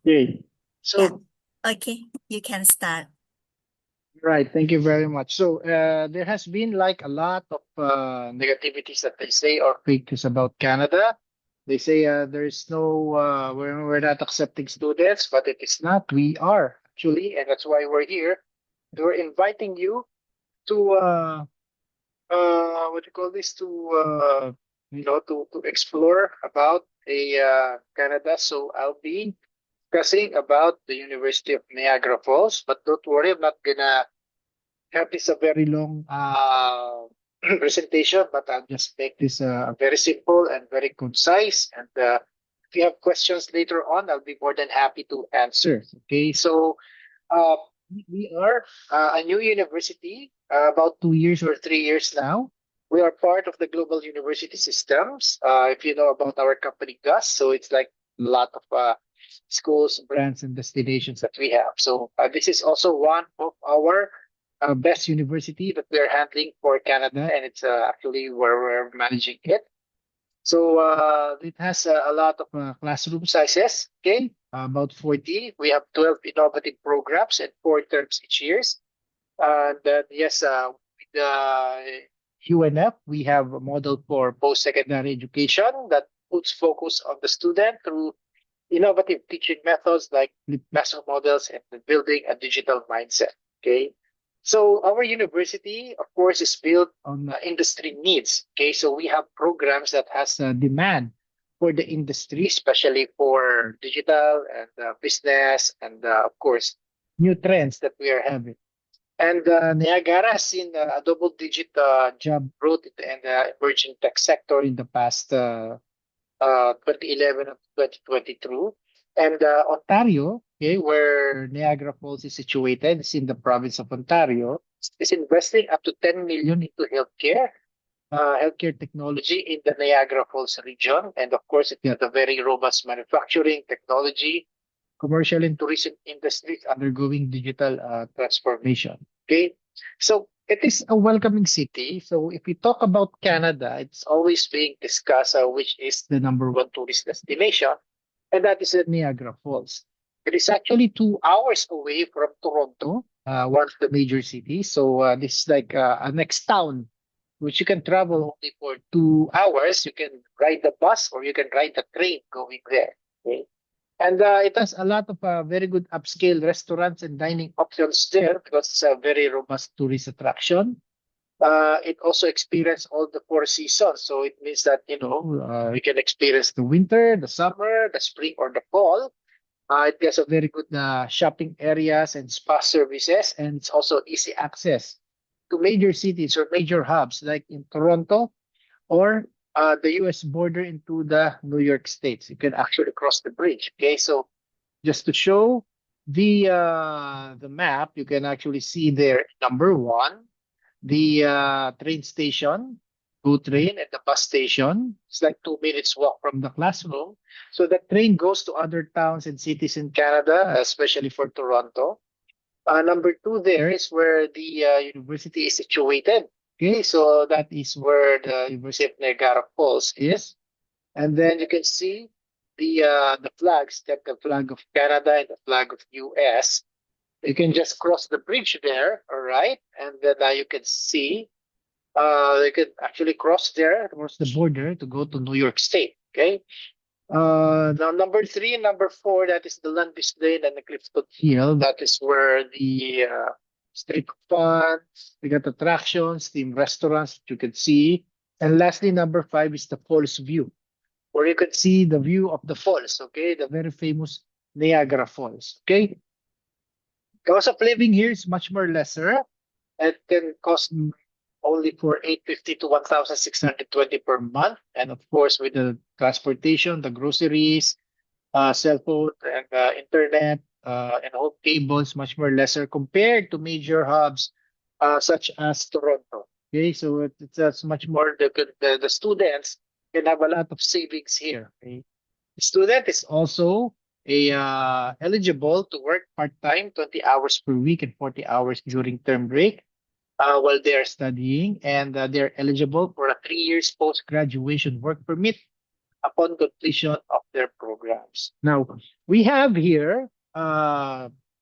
Okay. Yeah. So, Okay. You can start. right. Thank you very much. So, there has been like a lot of negativities that they say or fake news about Canada. They say there is no, we're not accepting students, but it is not. We are actually, and that's why we're here. We're inviting you to, what do you call this? To explore about Canada. So, I'll be discussing about the University of Niagara Falls, but don't worry, I'm not gonna have this a very long presentation, but I'll just make this very simple and very concise. And if you have questions later on, I'll be more than happy to answer. Okay, so uh, we are a new university, about 2 years or 3 years now. We are part of the global university systems. If you know about our company, GUS, so it's like a lot of schools, brands, and destinations that we have. So this is also one of our best university that we're handling for Canada, and it's actually where we're managing it. So it has a lot of classroom sizes. Okay, about 40. We have 12 innovative programs and 4 terms each year. And then yes, with UNF, we have a model for post-secondary education that puts focus on the student through innovative teaching methods like flipped classroom models and building a digital mindset. Okay. So our university, of course, is built on industry needs. Okay. So we have programs that has a demand for the industry, especially for digital and business and, of course, new trends that we are having. And Niagara has seen a double-digit job growth in the emerging tech sector in the past 2011 and 2022. And Ontario, okay, where Niagara Falls is situated, is in the province of Ontario, is investing up to 10 million into healthcare technology in the Niagara Falls region. And of course, it has a very robust manufacturing technology, commercial and tourism industries undergoing digital transformation. Okay, so it is a welcoming city. So if we talk about Canada, it's always being discussed which is the number one tourist destination, and that is Niagara Falls. It is actually 2 hours away from Toronto, one of the major cities. So this is like a next town, which you can travel only for 2 hours. You can ride the bus or you can ride the train going there. Okay? And it has a lot of very good upscale restaurants and dining options there because it's a very robust tourist attraction. It also experiences all the 4 seasons. So it means that, you can experience the winter, the summer, the spring, or the fall. It has a very good shopping areas and spa services, and it's also easy access to major cities or major hubs like in Toronto or the US border into the New York States. You can actually cross the bridge. Okay, so just to show the map, you can actually see there number one, the train station, GO train, and the bus station. It's like 2 minutes walk from the classroom. So the train goes to other towns and cities in Canada, especially for Toronto. Number two, there is where the university is situated. Okay, so that is where the University of Niagara Falls is. And then you can see the flags, like the flag of Canada and the flag of US. You can just cross the bridge there, all right? And then you can see you can actually cross there, cross the border to go to New York State. Okay. Now number three and number four, that is the Lundy's Lane and the Clifton Hill. That is where the street fun, we got attractions, themed restaurants that you can see. And lastly, number five is the Falls View, where you can see the view of the falls, okay? The very famous Niagara Falls, okay? Cost of living here is much more lesser. It can cost only for 850 to 1,620 per month. And of course, with the transportation, the groceries, cell phone, and internet, and home cables, much more lesser compared to major hubs such as Toronto. Okay, so it's much more, the students can have a lot of savings here. Okay? The student is also eligible to work part-time, 20 hours per week and 40 hours during term break while they're studying, and they're eligible for a 3 years post-graduation work permit. upon completion of their programs. Now, we have here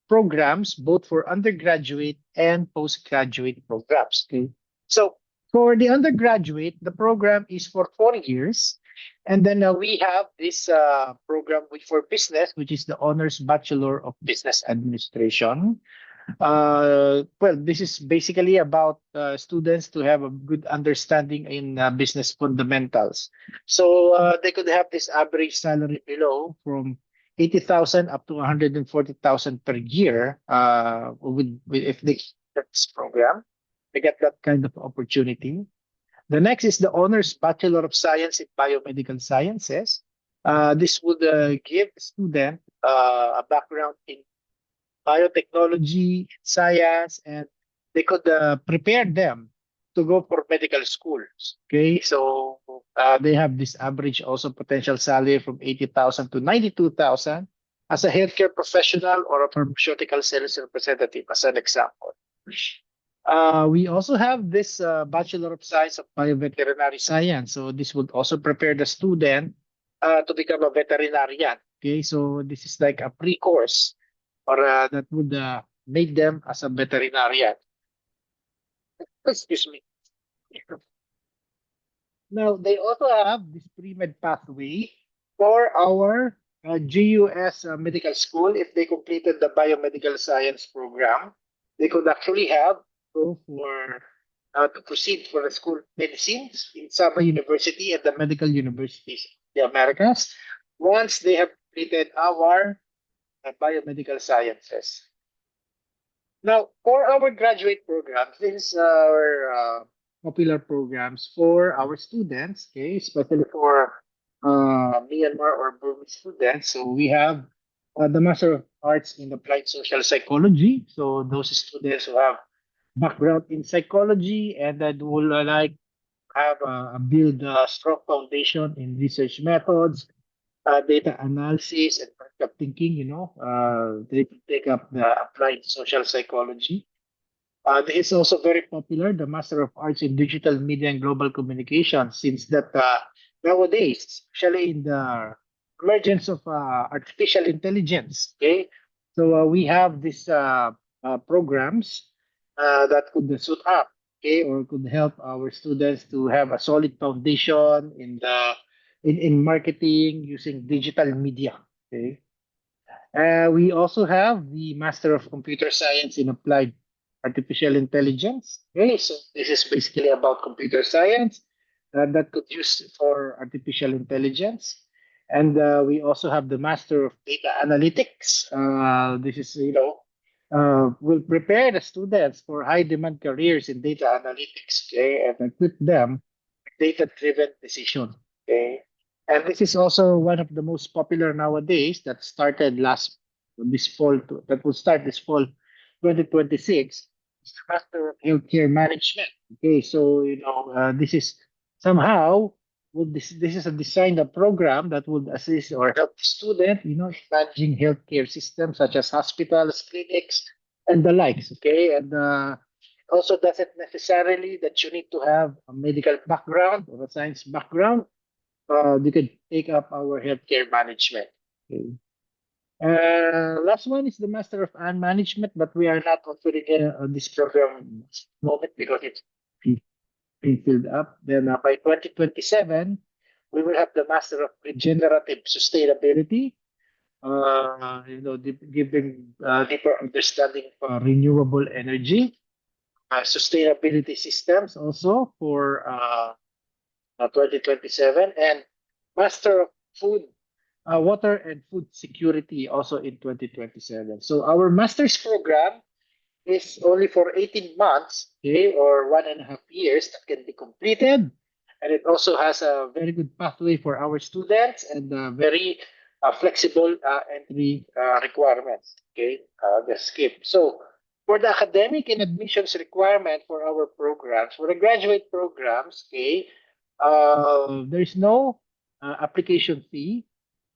programs both for undergraduate and postgraduate programs. Okay. So for the undergraduate, the program is for 4 years. And then we have this program for business, which is the Honors Bachelor of Business Administration. Well, this is basically about students to have a good understanding in business fundamentals. So they could have this average salary below from 80,000 up to 140,000 per year with if they get this program. They get that kind of opportunity. The next is the Honors Bachelor of Science in Biomedical Sciences. This would give the student a background in biotechnology, science, and they could prepare them to go for medical schools. Okay, so they have this average also potential salary from 80,000 to 92,000 as a healthcare professional or a pharmaceutical sales representative, as an example. We also have this Bachelor of Science of Bioveterinary Science. So this would also prepare the student to become a veterinarian. Okay, so this is like a pre-course or that would make them as a veterinarian. Excuse me. Now, they also have this pre-med pathway for our GUS medical school. If they completed the biomedical science program, they could actually have go for to proceed for the school of medicine in Sabah University and the medical universities of the Americas once they have completed our biomedical sciences. Now, for our graduate programs, this is our popular programs for our students, okay, especially for Myanmar or Burmese students. So we have the Master of Arts in Applied Social Psychology. So those students who have background in psychology and that will like have build a strong foundation in research methods, data analysis, and critical thinking. They take up the applied social psychology. This is also very popular, the Master of Arts in Digital Media and Global Communication, since that nowadays, especially in the emergence of artificial intelligence, okay, so we have these programs that could suit up, okay, or could help our students to have a solid foundation in marketing using digital media. Okay. We also have the Master of Computer Science in Applied Artificial Intelligence. Okay, so this is basically about computer science that could use for artificial intelligence. And we also have the Master of Data Analytics. This is, will prepare the students for high demand careers in data analytics, okay, and equip them with data-driven decision. Okay. And this is also one of the most popular nowadays that started this fall, that will start this fall 2026. It's the Master of Healthcare Management. Okay, so, this is somehow, this is a designed a program that would assist or help the student, in managing healthcare systems such as hospitals, clinics, and the likes. Okay, and also doesn't necessarily that you need to have a medical background or a science background. You can take up our healthcare management. Okay. Last one is the Master of An Management, but we are not offering this program at the moment because it's being filled up. Then by 2027, we will have the Master of Regenerative Sustainability. Giving deeper understanding of renewable energy, sustainability systems also for 2027, and Master of Food, Water and Food Security also in 2027. So our master's program is only for 18 months, okay, or 1.5 years that can be completed. And it also has a very good pathway for our students and very flexible entry requirements, okay, the skip. So for the academic and admissions requirement for our programs, for the graduate programs, okay, there's no application fee.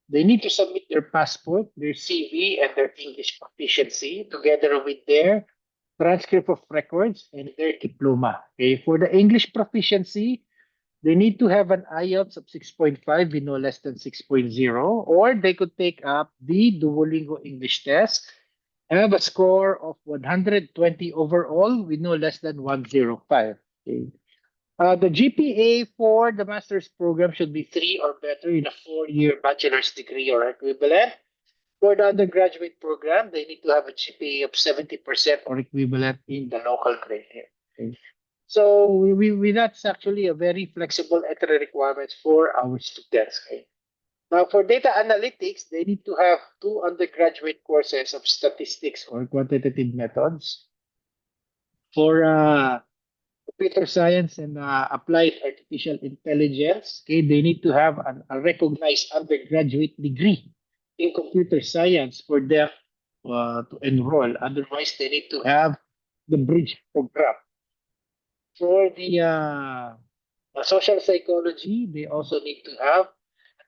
They need to submit their passport, their CV, and their English proficiency together with their transcript of records and their diploma. Okay, for the English proficiency, They need to have an IELTS of 6.5 with no less than 6.0, or they could take up the Duolingo English test, have a score of 120 overall with no less than 105. Okay. The GPA for the master's program should be 3 or better in a 4-year bachelor's degree or equivalent. For the undergraduate program, they need to have a GPA of 70% or equivalent in the local grade. Okay. So that's actually a very flexible entry requirements for our students. Okay. Now, for data analytics, they need to have 2 undergraduate courses of statistics or quantitative methods. For computer science and applied artificial intelligence, okay, they need to have a recognized undergraduate degree in computer science for them to enroll. Otherwise, they need to have the bridge program. For the social psychology, they also need to have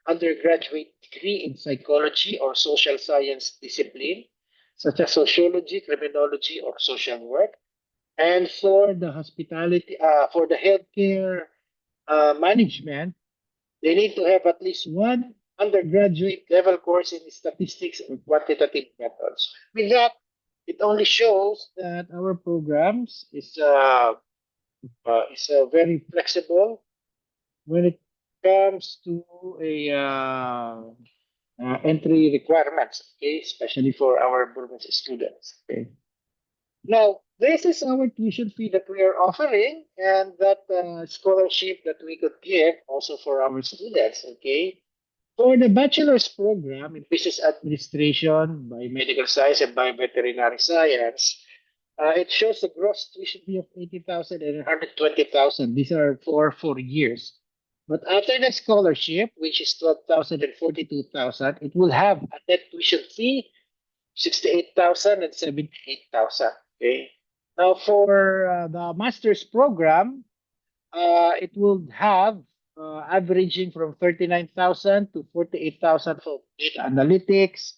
undergraduate degree in psychology or social science discipline, such as sociology, criminology, or social work. And for the hospitality, for the healthcare management, they need to have at least one undergraduate level course in statistics or quantitative methods. With that, it only shows that our programs is very flexible when it comes to a entry requirements, okay, especially for our Burmese students. Okay. Now, this is our tuition fee that we are offering, and that scholarship that we could give also for our students. Okay. For the bachelor's program in business administration, biomedical science, and bioveterinary science, it shows a gross tuition fee of 80,000 and 120,000. These are for 4 years. But after the scholarship, which is 12,000 and 42,000, it will have a net tuition fee 68,000 and 78,000. Okay. Now for the master's program, it will have averaging from 39,000 to 48,000 for data analytics,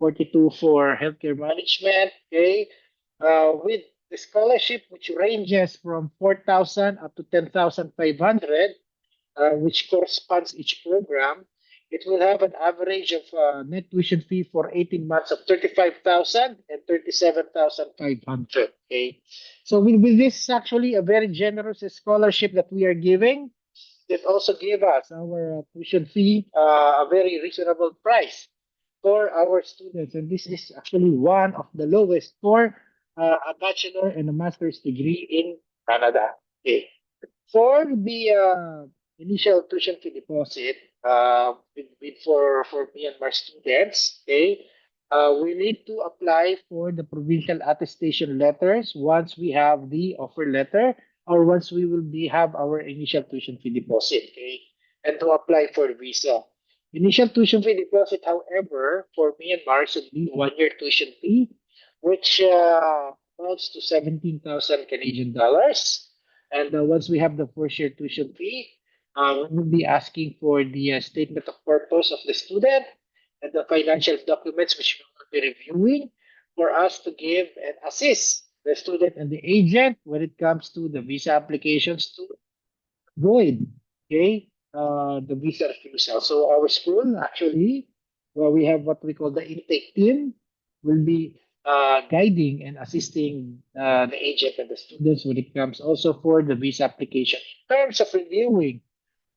42 for healthcare management. Okay. With the scholarship, which ranges from 4,000 up to 10,500, which corresponds each program, it will have an average of net tuition fee for 18 months of 35,000 and 37,500. Okay. So with this actually a very generous scholarship that we are giving, that also give us our tuition fee a very reasonable price for our students. And this is actually one of the lowest for a bachelor and a master's degree in Canada. Okay. For the initial tuition fee deposit, for Myanmar students, okay, we need to apply for the provincial attestation letters once we have the offer letter or once we will have our initial tuition fee deposit, okay, and to apply for the visa. Initial tuition fee deposit, however, for Myanmar should be 1 year tuition fee, which amounts to 17,000 Canadian dollars. And once we have the first year tuition fee, we will be asking for the statement of purpose of the student and the financial documents which we will be reviewing for us to give and assist the student and the agent when it comes to the visa applications to void, okay, the visa refusal. So our school actually, well, we have what we call the intake team, will be guiding and assisting the agent and the students when it comes also for the visa application in terms of reviewing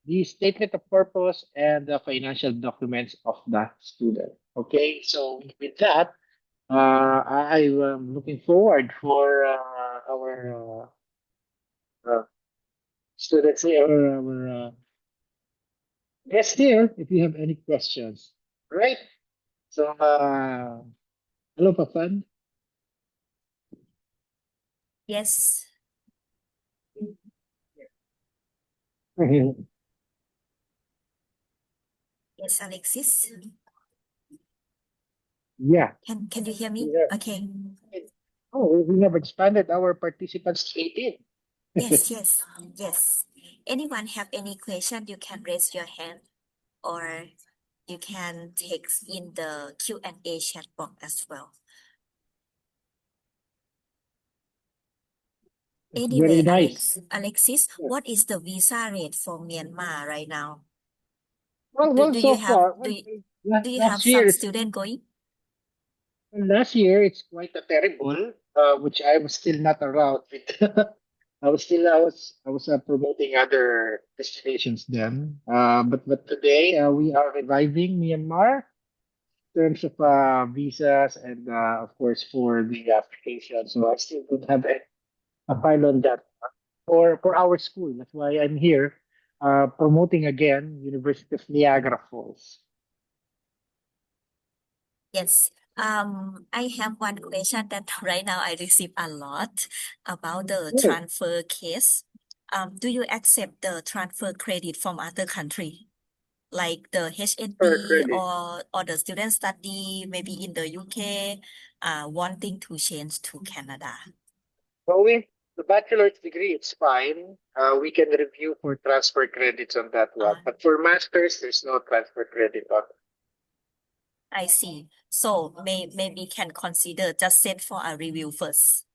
the statement of purpose and the financial documents of the student. Okay, so with that, I am looking forward for our students here, or our guests here, if you have any questions. Right? So, hello, Papan. Yes. Yes, Alexis. Yeah. Can you hear me? Yeah. Okay. Oh, we have expanded our participants to 18. Yes, yes, yes. Anyone have any question, you can raise your hand or you can text in the Q&A chat box as well. It's very Anyway, nice. Alexis, Yeah. what is the visa rate for Myanmar right now? Well, Do you so have far, do you have last some year, it's student going? last year it's quite a terrible, which I was still not around with. I was promoting other destinations then. But today we are reviving Myanmar in terms of visas and of course for the application. So I still don't have a file on that for our school. That's why I'm here promoting again University of Niagara Falls. Yes. I have one question that right now I receive a lot about the Yes, transfer case. Do you accept the transfer credit from other country, like the per HND credit. or the student study maybe in the UK, wanting to change to Canada? So with the bachelor's degree, it's fine. We can review for transfer credits on that one. Uh, But for master's, there's no transfer credit on. I see. So maybe can consider just send for a review first.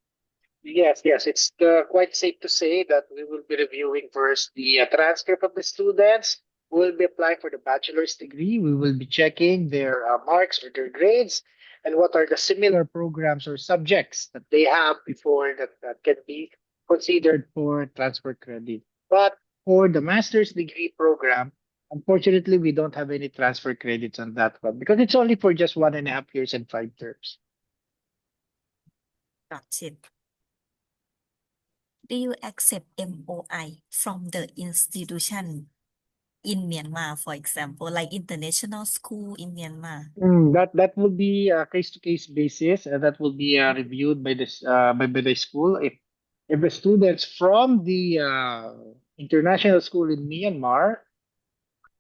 Yes, yes. It's quite safe to say that we will be reviewing first the transcript of the students. We will be applying for the bachelor's degree. We will be checking their marks or their grades and what are the similar programs or subjects that they have before that can be considered for transfer credit. But for the master's degree program, unfortunately, we don't have any transfer credits on that one because it's only for just 1.5 years and 5 terms. Got it. Do you accept MOI from the institution in Myanmar, for example, like international school in Myanmar? That will be a case to case basis, and that will be reviewed by this by the school. If the students from the international school in Myanmar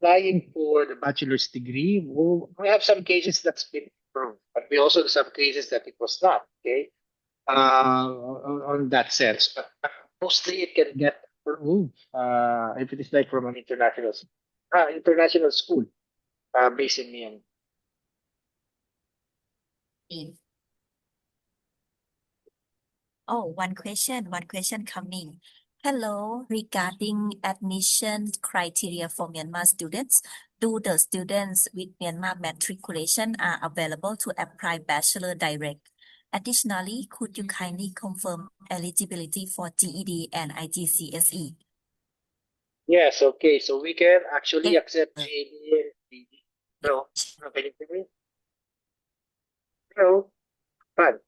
applying for the bachelor's degree, we have some cases that's been approved, but we also have some cases that it was not. Okay, on that sense, but mostly it can get approved if it is like from an international school based in Myanmar. Mm. Oh, one question coming. Hello, regarding admission criteria for Myanmar students, do the students with Myanmar matriculation are available to apply bachelor direct? Additionally, could you kindly confirm eligibility for GED and IGCSE? Yes, okay. So we can actually Yes. accept JD and PD. No, no, can you hear me? No, fine.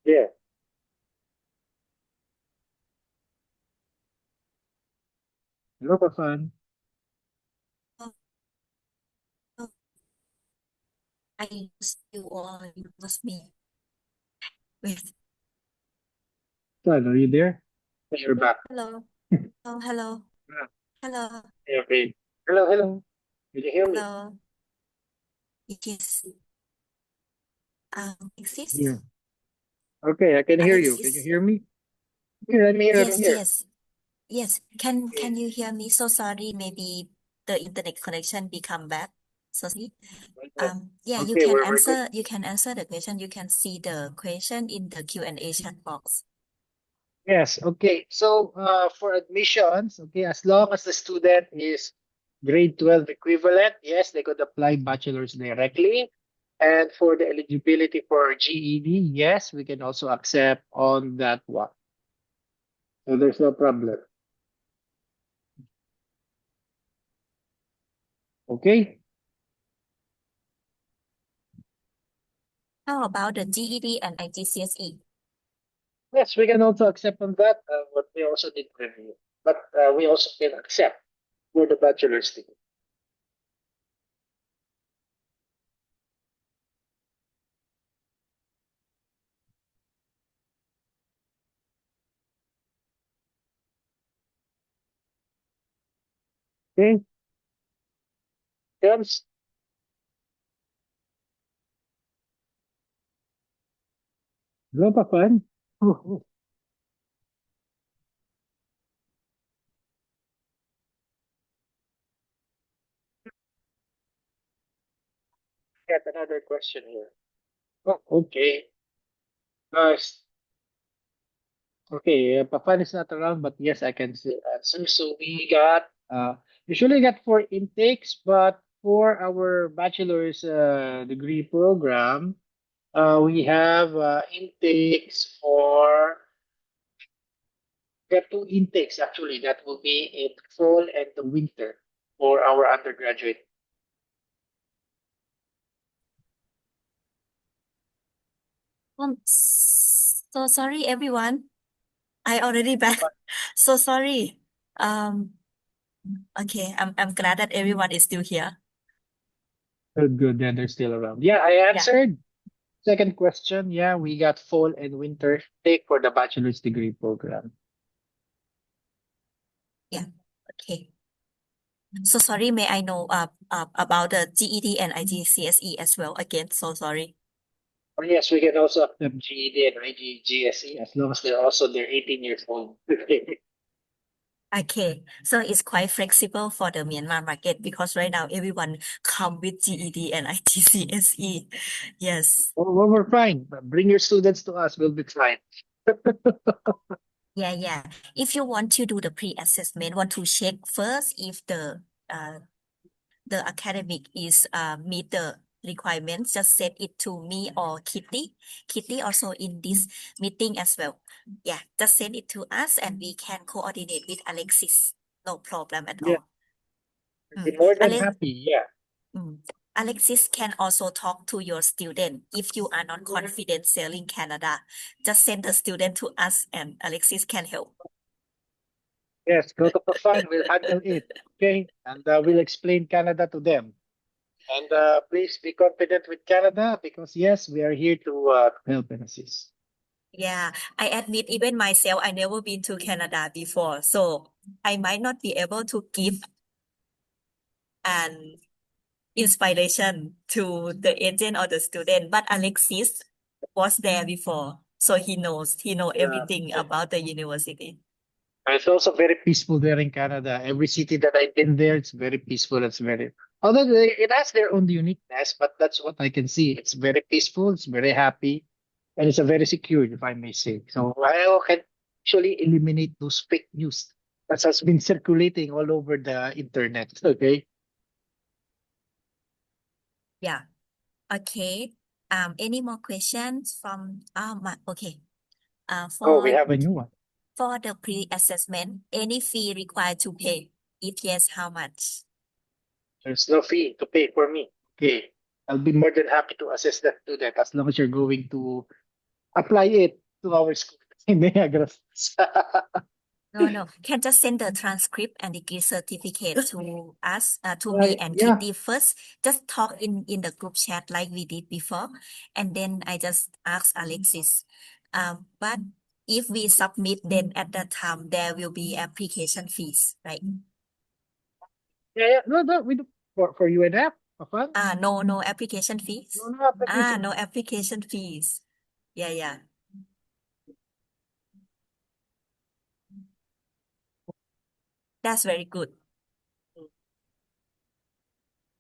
Yeah. Hello, Pafan. I use you or you use me. Wait. Pafan, are you there? You're back. Hello. Oh, hello. Ah, Hello. yeah, okay. Hello, hello. Can you hear me? Hello. Yes. Alexis? Yeah. Okay, I can hear you. Can you Alexis? hear me? Here, I'm here, I'm Yes, here. yes. Yes. Can Okay. you hear me? So sorry, maybe the internet connection become bad. So sorry. Yeah, Okay, we're good. you can answer the question. You can see the question in the Q&A chat box. Yes, okay. So for admissions, okay, as long as the student is grade 12 equivalent, yes, they could apply bachelor's directly. And for the eligibility for GED, yes, we can also accept on that one. So there's no problem. Okay. How about the GED and IGCSE? Yes, we can also accept on that, but we also need review. But we also can accept for the bachelor's degree. Okay. Terms. Hello, Papan. Got another question here. Oh, okay. Uh, Okay, Papan is not around, but yes, I can still answer. So we got usually got 4 intakes, but for our bachelor's degree program, we have intakes for we have 2 intakes actually. That will be in fall and the winter for our undergraduate. So sorry, everyone. I already back. So sorry. Um, okay, I'm glad that everyone is still here. Good, good. Then they're still around. Yeah, I Yeah, answered. Second question, yeah, we got fall and winter take for the bachelor's degree program. yeah. Okay. So sorry, may I know about the GED and IGCSE as well again? So sorry. Oh, yes, we can also accept GED and IGGSE as long as they're 18 years old. Okay, so it's quite flexible for the Myanmar market because right now everyone come with GED and IGCSE. Yes. Well, we're fine. Bring your students to us. We'll be fine. Yeah. If you want to do the pre-assessment, want to check first if uh the academic is meet the requirements, just send it to me or Kitty. Kitty also in this meeting as well. Yeah, just send it to us and we can coordinate with Alexis. No problem at Yeah, all. be more than Ale happy. Yeah. mm. Alexis can also talk to your student. If you are not confident selling Canada, just send the student to us and Alexis can help. Yes, go to Profan. We'll handle it. Okay. And we'll explain Canada to them. And please be confident with Canada because, yes, we are here to help and assist. Yeah, I admit even myself, I never been to Canada before, so I might not be able to give an inspiration to the agent or the student, but Alexis was there before, so he know Yeah. everything about the university. It's also very peaceful there in Canada. Every city that I've been there, it's very peaceful. It's very, although it has their own uniqueness, but that's what I can see. It's very peaceful. It's very happy, and it's a very secure, if I may say. So I can actually eliminate those fake news that has been circulating all over the internet. Okay. Yeah. Okay. Any more questions from okay. Oh, we have a new one. For the pre-assessment, any fee required to pay? If yes, how much? There's no fee to pay for me. Okay. I'll be more than happy to assess that student as long as you're going to apply it to our school in Niagara Falls. No. Can just send the transcript and degree certificate to us, to me and Yeah. Kitty first. Just talk in the group chat like we did before, and then I just ask Alexis. But if we submit, then at that time there will be application fees, right? Yeah. No, we do for UNF. Fun. No application fees. No application. No application fees. Yeah. That's very good.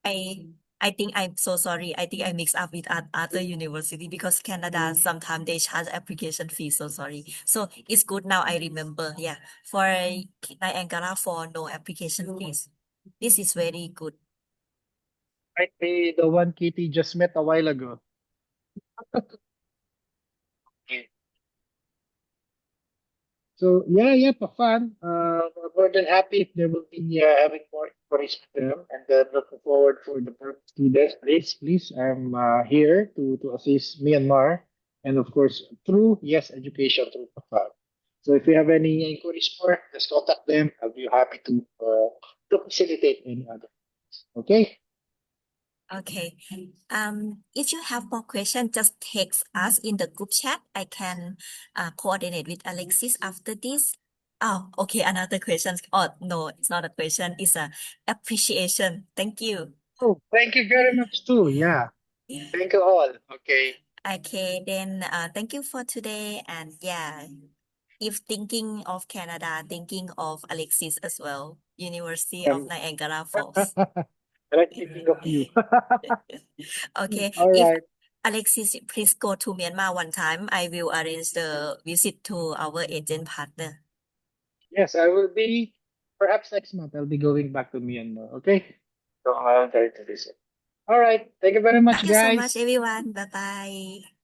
I I think I'm so sorry. I think I mixed up with other university because Canada sometimes they charge application fee. So sorry. So it's good now. I remember. Yeah, for Niagara for no application fees. This is very good. Might be the one Kitty just met a while ago. Okay. So yeah, for fun. We're more than happy if there will be having more inquiries with them, and looking forward for the students. Please, I'm here to assist Myanmar, and of course through education through Pafan. So if you have any inquiries more, just contact them. I'll be happy to facilitate any other. Okay. Okay. If you have more questions, just text us in the group chat. I can coordinate with Alexis after this. Oh, okay. Another question. Oh, no, it's not a question. It's a appreciation. Thank you. Oh, thank you very much too. Yeah. Thank you all. Okay. Okay, then thank you for today. And yeah, if thinking of Canada, thinking of Alexis as well, University of Um, Niagara Falls. I like thinking of you. Okay, All if right. Alexis, please go to Myanmar one time. I will arrange the visit to our agent partner. Yes, I will be, perhaps next month, I'll be going back to Myanmar. Okay? So I'll try to visit. All right. Thank you very much, Thank you so much, guys. everyone. Bye bye.